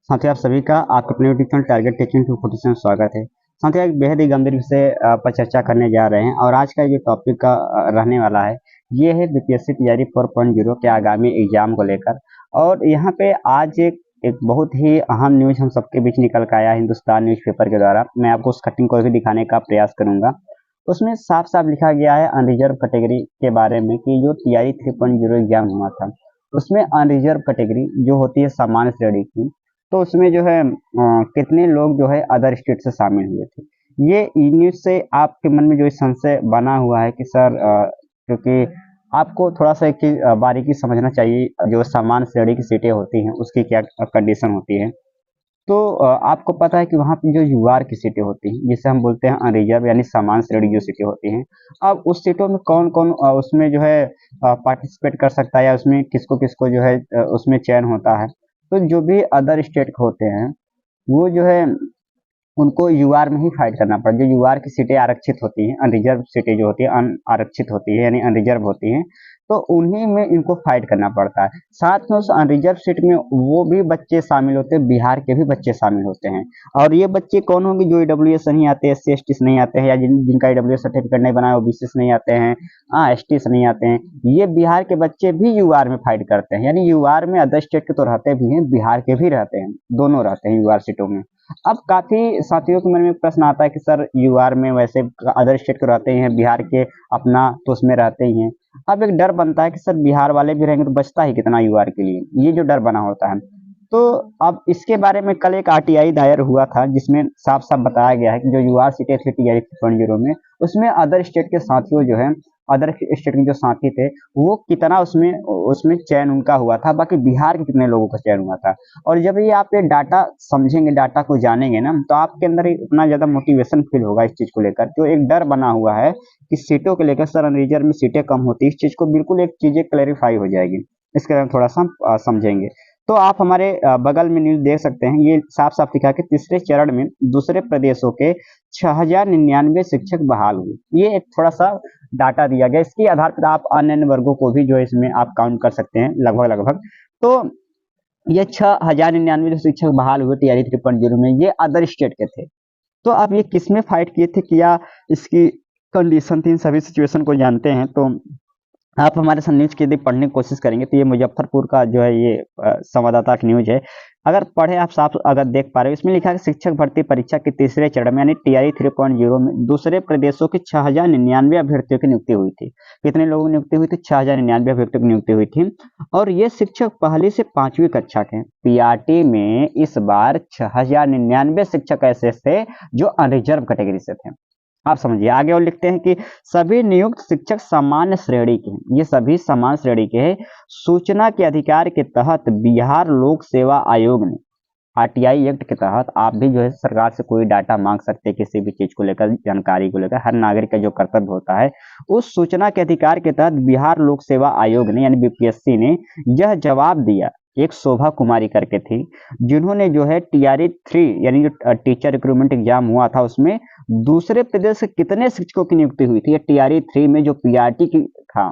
साथियों, आप सभी का आपके अपने यूट्यूब चैनल टारगेट टीचिंग 247 में स्वागत है। साथियों, एक बेहद ही गंभीर विषय पर चर्चा करने जा रहे हैं और आज का जो टॉपिक का रहने वाला है, ये है बीपीएससी तैयारी 4.0 के आगामी एग्जाम को लेकर। और यहाँ पे आज एक बहुत ही अहम न्यूज हम सबके बीच निकल कर आया हिंदुस्तान न्यूज़पेपर के द्वारा। मैं आपको उस कटिंग को भी दिखाने का प्रयास करूंगा। उसमें साफ साफ लिखा गया है अनरिजर्व कैटेगरी के बारे में कि जो तैयारी 3.0 एग्जाम हुआ था, उसमें अनरिजर्व कैटेगरी जो होती है सामान्य श्रेणी की, तो उसमें जो है कितने लोग जो है अदर स्टेट से शामिल हुए थे। ये न्यूज से आपके मन में जो संशय बना हुआ है कि सर, क्योंकि आपको थोड़ा सा एक चीज बारीकी समझना चाहिए, जो सामान्य श्रेणी की सीटें होती हैं उसकी क्या कंडीशन होती है। तो आपको पता है कि वहाँ पे जो यूआर की सीटें होती हैं, जिसे हम बोलते हैं अनरिजर्व यानी सामान्य श्रेणी जो सीटें होती हैं, अब उस सीटों में कौन कौन उसमें जो है पार्टिसिपेट कर सकता है, या उसमें किसको किसको जो है उसमें चयन होता है। तो जो भी अदर स्टेट के होते हैं, वो जो है उनको यूआर में ही फाइट करना पड़ता है। जो यूआर की सीटें आरक्षित होती हैं, अनरिजर्व सीटें जो होती हैं अन आरक्षित होती है यानी अनरिजर्व होती हैं, तो उन्हीं में इनको फाइट करना पड़ता है। साथ में उस अनरिजर्व सीट में वो भी बच्चे शामिल होते हैं, बिहार के भी बच्चे शामिल होते हैं। और ये बच्चे कौन होंगे? जो ईडब्ल्यू से नहीं आते, एस सी से नहीं आते हैं, या जिनका ईडब्ल्यू सर्टिफिकेट नहीं बना है, ओबीसी से नहीं आते हैं, हाँ एसटी से नहीं आते हैं। ये बिहार के बच्चे भी यूआर में फाइट करते हैं, यानी यूआर में अदर स्टेट के तो रहते भी हैं, बिहार के भी रहते हैं, दोनों रहते हैं यूआर सीटों में। अब काफी साथियों के मन में प्रश्न आता है कि सर, यूआर में वैसे अदर स्टेट के रहते ही हैं, बिहार के अपना तो उसमें रहते ही हैं। अब एक डर बनता है कि सर, बिहार वाले भी रहेंगे तो बचता ही कितना यूआर के लिए, ये जो डर बना होता है। तो अब इसके बारे में कल एक आरटीआई दायर हुआ था, जिसमें साफ साफ बताया गया है कि जो यूआर सीटें थी टीआरई 3.0 में, उसमें अदर स्टेट के साथियों जो है, अदर स्टेट के जो साथी थे, वो कितना उसमें उसमें चयन उनका हुआ था, बाकी बिहार के कितने लोगों का चयन हुआ था। और जब ये आप ये डाटा समझेंगे, डाटा को जानेंगे ना, तो आपके अंदर इतना ज्यादा मोटिवेशन फील होगा इस चीज को लेकर। जो एक डर बना हुआ है कि सीटों को लेकर, सर रिजर्व में सीटें कम होती है, इस चीज को बिल्कुल एक चीजें क्लेरिफाई हो जाएगी। इसके बारे में थोड़ा सा समझेंगे। तो आप हमारे बगल में न्यूज देख सकते हैं, ये साफ साफ लिखा है कि तीसरे चरण में दूसरे प्रदेशों के 6099 शिक्षक बहाल हुए। ये एक थोड़ा सा डाटा दिया गया, इसके आधार पर आप अन्य अन्य वर्गों को भी जो है इसमें आप काउंट कर सकते हैं लगभग लगभग। तो ये 6099 जो शिक्षक बहाल हुए टीआरई 3.0 में, ये अदर स्टेट के थे। तो आप ये किस में फाइट किए थे, क्या इसकी कंडीशन थी, इन सभी सिचुएशन को जानते हैं। तो आप हमारे साथ न्यूज की यदि पढ़ने की कोशिश करेंगे, तो ये मुजफ्फरपुर का जो है ये संवाददाता की न्यूज है। अगर पढ़े आप साफ अगर देख पा रहे हो, इसमें लिखा है शिक्षक भर्ती परीक्षा के तीसरे चरण में यानी टीआरई 3.0 में दूसरे प्रदेशों के 6099 अभ्यर्थियों की नियुक्ति हुई थी। कितने लोगों की नियुक्ति हुई थी? 6099 अभ्यर्थियों की नियुक्ति हुई थी। और ये शिक्षक पहली से 5वीं कक्षा के। पीआरटी में इस बार 6099 शिक्षक ऐसे थे जो अनरिजर्व कैटेगरी से थे। आप समझिए आगे, और लिखते हैं कि सभी नियुक्त शिक्षक सामान्य श्रेणी के हैं। ये सभी सामान्य श्रेणी के हैं। सूचना के अधिकार के तहत बिहार लोक सेवा आयोग ने, आरटीआई एक्ट के तहत आप भी जो है सरकार से कोई डाटा मांग सकते हैं, किसी भी चीज को लेकर, जानकारी को लेकर, हर नागरिक का जो कर्तव्य होता है। उस सूचना के अधिकार के तहत बिहार लोक सेवा आयोग ने यानी बीपीएससी ने यह जवाब दिया। एक शोभा कुमारी करके थी, जिन्होंने जो है टीआरई 3 यानी जो टीचर रिक्रूटमेंट एग्जाम हुआ था, उसमें दूसरे प्रदेश से कितने शिक्षकों की नियुक्ति हुई थी। टीआरई 3 में जो पीआरटी की था,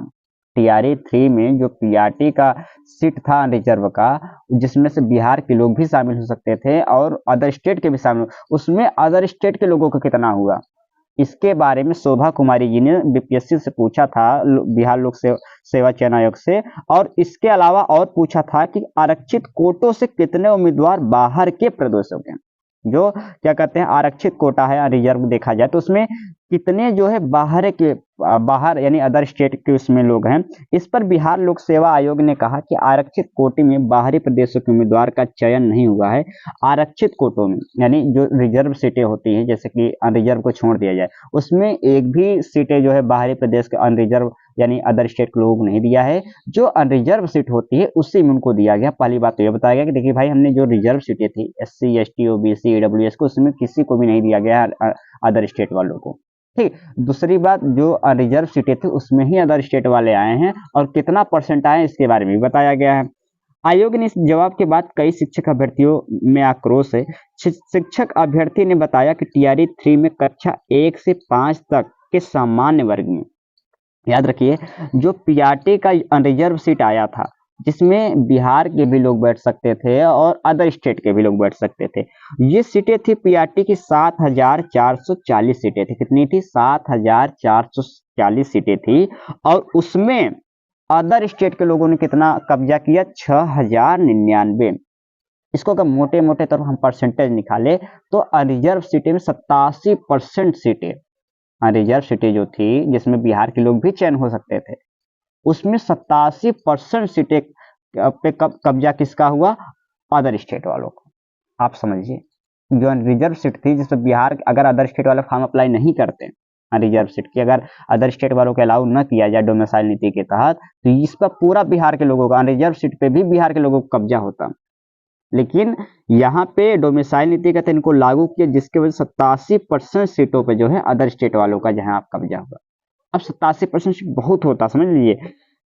टीआरई 3 में जो पीआरटी का सीट था रिजर्व का, जिसमें से बिहार के लोग भी शामिल हो सकते थे और अदर स्टेट के भी शामिल, उसमें अदर स्टेट के लोगों का कितना हुआ, इसके बारे में शोभा कुमारी जी ने बीपीएससी से पूछा था, बिहार लोक सेवा चयन आयोग से। और इसके अलावा और पूछा था कि आरक्षित कोटों से कितने उम्मीदवार बाहर के प्रदेशों के, जो क्या कहते हैं आरक्षित कोटा है रिजर्व देखा जाए, तो उसमें कितने जो है बाहर के, बाहर यानी अदर स्टेट के उसमें लोग हैं। इस पर बिहार लोक सेवा आयोग ने कहा कि आरक्षित कोटे में बाहरी प्रदेशों के उम्मीदवार का चयन नहीं हुआ है। आरक्षित कोटों में यानी जो रिजर्व सीटें होती हैं, जैसे कि अनरिजर्व को छोड़ दिया जाए, उसमें एक भी सीटें जो है बाहरी प्रदेश के अनरिजर्व यानी अदर स्टेट के लोगों को नहीं दिया है। जो अनरिजर्व सीट होती है उसी में उनको दिया गया। पहली बात तो ये बताया गया कि देखिए भाई, हमने जो रिजर्व सीटें थी एससी एसटी ओबीसी ईडब्ल्यूएस को, उसमें किसी को भी नहीं दिया गया अदर स्टेट वालों को। ठीक। दूसरी बात, जो रिजर्व सीटें थी उसमें ही अदर स्टेट वाले आए हैं, और कितना परसेंट आए इसके बारे में भी बताया गया है। आयोग ने इस जवाब के बाद कई शिक्षक अभ्यर्थियों में आक्रोश है। शिक्षक अभ्यर्थी ने बताया कि टीआरई 3 में कक्षा 1 से 5 तक के सामान्य वर्ग में, याद रखिए, जो पीआरटी का रिजर्व सीट आया था जिसमें बिहार के भी लोग बैठ सकते थे और अदर स्टेट के भी लोग बैठ सकते थे। ये सीटें थी पीआरटी की 7,440 सीटें थी। कितनी थी? 7,440 सीटें थी। और उसमें अदर स्टेट के लोगों ने कितना कब्जा किया? 6,099। इसको अगर मोटे मोटे तौर पर हम परसेंटेज निकाले तो रिजर्व सीटें में 87% सीटें, रिजर्व सीटें जो थी जिसमें बिहार के लोग भी चयन हो सकते थे, उसमें 87% सीटें पे कब्जा किसका हुआ? अदर स्टेट वालों को। आप समझिए, जो रिजर्व सीट थी जिसमें बिहार अगर अदर स्टेट वाले फॉर्म अप्लाई नहीं करते, रिजर्व सीट की अगर अदर स्टेट वालों को अलाउ न किया जाए डोमिसाइल नीति के तहत, तो इस पर पूरा बिहार के लोगों का, रिजर्व सीट पे भी बिहार के लोगों को कब्जा होता। लेकिन यहाँ पे डोमिसाइल नीति का इनको लागू किया, जिसके वजह से 87% सीटों पे जो है अदर स्टेट वालों का जहां आप कब्जा हुआ। अब 87% सीट बहुत होता, समझ लीजिए।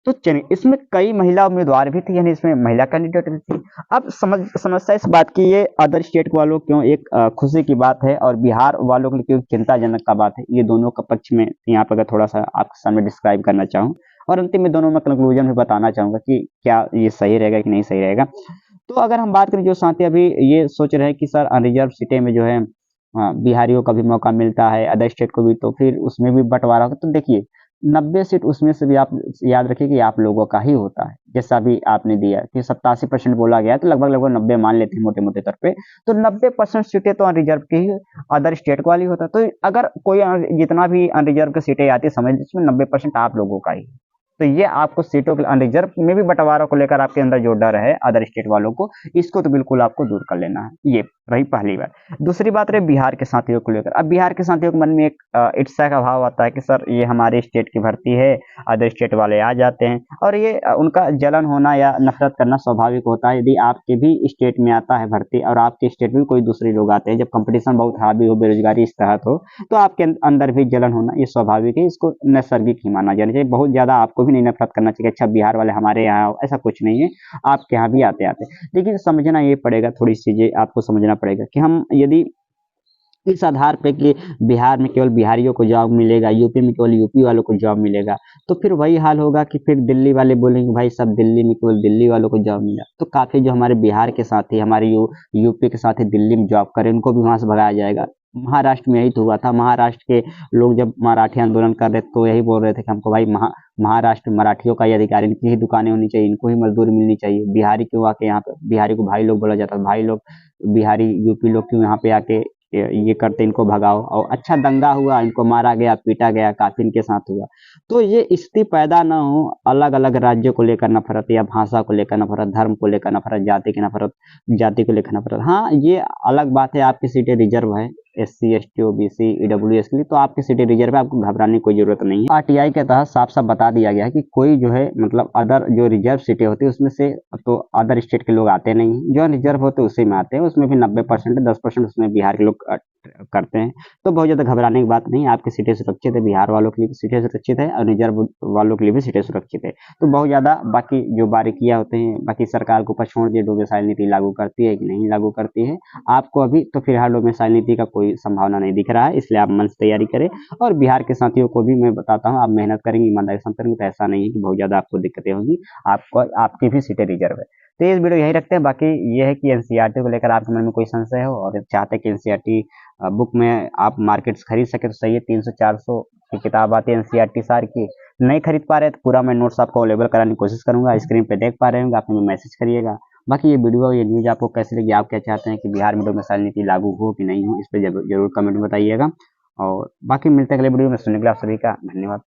तो चलिए, इसमें कई महिला उम्मीदवार भी थी, यानी इसमें महिला कैंडिडेट भी थी। अब समस्या इस बात की, ये अदर स्टेट वालों क्यों एक खुशी की बात है और बिहार वालों के लिए क्यों चिंताजनक का बात है, ये दोनों का पक्ष में यहाँ पर अगर थोड़ा सा आपके सामने डिस्क्राइब करना चाहूँ, और अंतिम में दोनों में कंक्लूजन भी बताना चाहूंगा कि क्या ये सही रहेगा कि नहीं सही रहेगा। तो अगर हम बात करें, जो साथी अभी ये सोच रहे हैं कि सर अनरिजर्व सीटें में जो है बिहारियों का भी मौका मिलता है, अदर स्टेट को भी, तो फिर उसमें भी बंटवारा होगा। तो देखिए, 90 सीट उसमें से भी आप याद रखिए कि आप लोगों का ही होता है। जैसा भी आपने दिया कि 87% बोला गया है, तो लगभग लगभग 90 मान लेते हैं मोटे मोटे तौर पे। तो 90% सीटें तो अनरिजर्व की ही अदर स्टेट को वाली होता है। तो अगर कोई जितना भी अनरिजर्व की सीटें आती है, समझ इसमें 90% आप लोगों का ही है। तो ये आपको सीटों के अनरिजर्व में भी बंटवारा को लेकर आपके अंदर जो डर है अदर स्टेट वालों को, इसको तो बिल्कुल आपको दूर कर लेना है। ये रही पहली बात। दूसरी बात रही बिहार के साथियों को लेकर। अब बिहार के साथियों के मन में एक ईर्ष्या का भाव आता है कि सर ये हमारे स्टेट की भर्ती है, अदर स्टेट वाले आ जाते हैं, और ये उनका जलन होना या नफरत करना स्वाभाविक होता है। यदि आपके भी स्टेट में आता है भर्ती और आपके स्टेट में कोई दूसरे लोग आते हैं, जब कंपटीशन बहुत हावी हो, बेरोजगारी इस तरह हो, तो आपके अंदर भी जलन होना ये स्वाभाविक है। इसको नैसर्गिक ही माना जाना चाहिए। बहुत ज्यादा आपको भी नहीं नफरत करना चाहिए, अच्छा बिहार वाले हमारे यहाँ, ऐसा कुछ नहीं है, आपके यहाँ भी आते आते। लेकिन समझना ये पड़ेगा, थोड़ी चीजें आपको समझना पड़ेगा कि हम यदि इस आधार पे कि बिहार में केवल बिहारियों को जॉब मिलेगा, यूपी में केवल यूपी वालों को जॉब मिलेगा, तो फिर वही हाल होगा कि फिर दिल्ली वाले बोलेंगे भाई सब दिल्ली में केवल दिल्ली वालों को जॉब मिला। तो काफी जो हमारे बिहार के साथी, हमारे यूपी के साथी दिल्ली में जॉब करें, उनको भी वहां से भगाया जाएगा। महाराष्ट्र में यही तो हुआ था। महाराष्ट्र के लोग जब मराठी आंदोलन कर रहे थे, तो यही बोल रहे थे कि हमको भाई महाराष्ट्र मराठियों का ही अधिकार, इनकी ही दुकानें होनी चाहिए, इनको ही मजदूरी मिलनी चाहिए। बिहारी क्यों आके यहाँ पे, बिहारी को भाई लोग बोला जाता है, भाई लोग बिहारी यूपी लोग क्यों यहाँ पे आके ये करते, इनको भगाओ। और अच्छा दंगा हुआ, इनको मारा गया, पीटा गया, काफी इनके साथ हुआ। तो ये स्थिति पैदा ना हो, अलग अलग राज्यों को लेकर नफरत या भाषा को लेकर नफरत, धर्म को लेकर नफरत, जाति की नफरत, जाति को लेकर नफरत। हाँ, ये अलग बात है, आपकी सीटें रिजर्व है, SC ST OBC EWS के लिए, तो आपकी सीटें रिजर्व है, आपको घबराने की कोई जरूरत नहीं है। RTI के तहत साफ साफ बता दिया गया है कि कोई जो है मतलब अदर जो रिजर्व सीटें होती है उसमें से तो अदर स्टेट के लोग आते नहीं, जो रिजर्व होते हैं उसी में आते हैं। उसमें भी 90% 10% उसमें बिहार के लोग करते हैं। तो बहुत ज्यादा घबराने की बात नहीं है, आपकी सीटें सुरक्षित है, बिहार वालों के लिए भी सीटें सुरक्षित है और रिजर्व वालों के लिए भी सीटें सुरक्षित है। तो बहुत ज्यादा बाकी जो बारीकियां होते हैं, बाकी सरकार को ऊपर छोड़ दिए, डोमिसाइल नीति लागू करती है कि नहीं लागू करती है। आपको अभी तो फिलहाल डोमिसाइल नीति का कोई संभावना नहीं दिख रहा है, इसलिए आप मन से तैयारी करें। और बिहार के साथियों को भी मैं बताता हूँ, आप मेहनत करेंगे, ईमानदारी से करेंगे, तो ऐसा नहीं है कि बहुत ज्यादा आपको दिक्कतें होंगी। आपको आपकी भी सीटें रिजर्व है। तो इस वीडियो यही रखते हैं। बाकी ये है कि एनसीईआरटी को लेकर आपके मन में कोई संशय हो और चाहते हैं कि एनसीईआरटी बुक में आप मार्केट से खरीद सके, तो सही है। 300-400 की किताब आती है एनसीईआरटी सार की। नहीं खरीद पा रहे तो पूरा मैं नोट्स आपको अवेलेबल कराने की कोशिश करूंगा। स्क्रीन पे देख पा रहे होंगे, आप हमें मैसेज करिएगा। बाकी ये वीडियो, ये न्यूज आपको कैसी लगी, आप क्या चाहते हैं कि बिहार में डोमिसाइल नीति लागू हो कि नहीं हो, इस पर जरूर कमेंट में बताइएगा। और बाकी मिलते हैं अगले वीडियो में। सुनने के लिए आप सभी का धन्यवाद।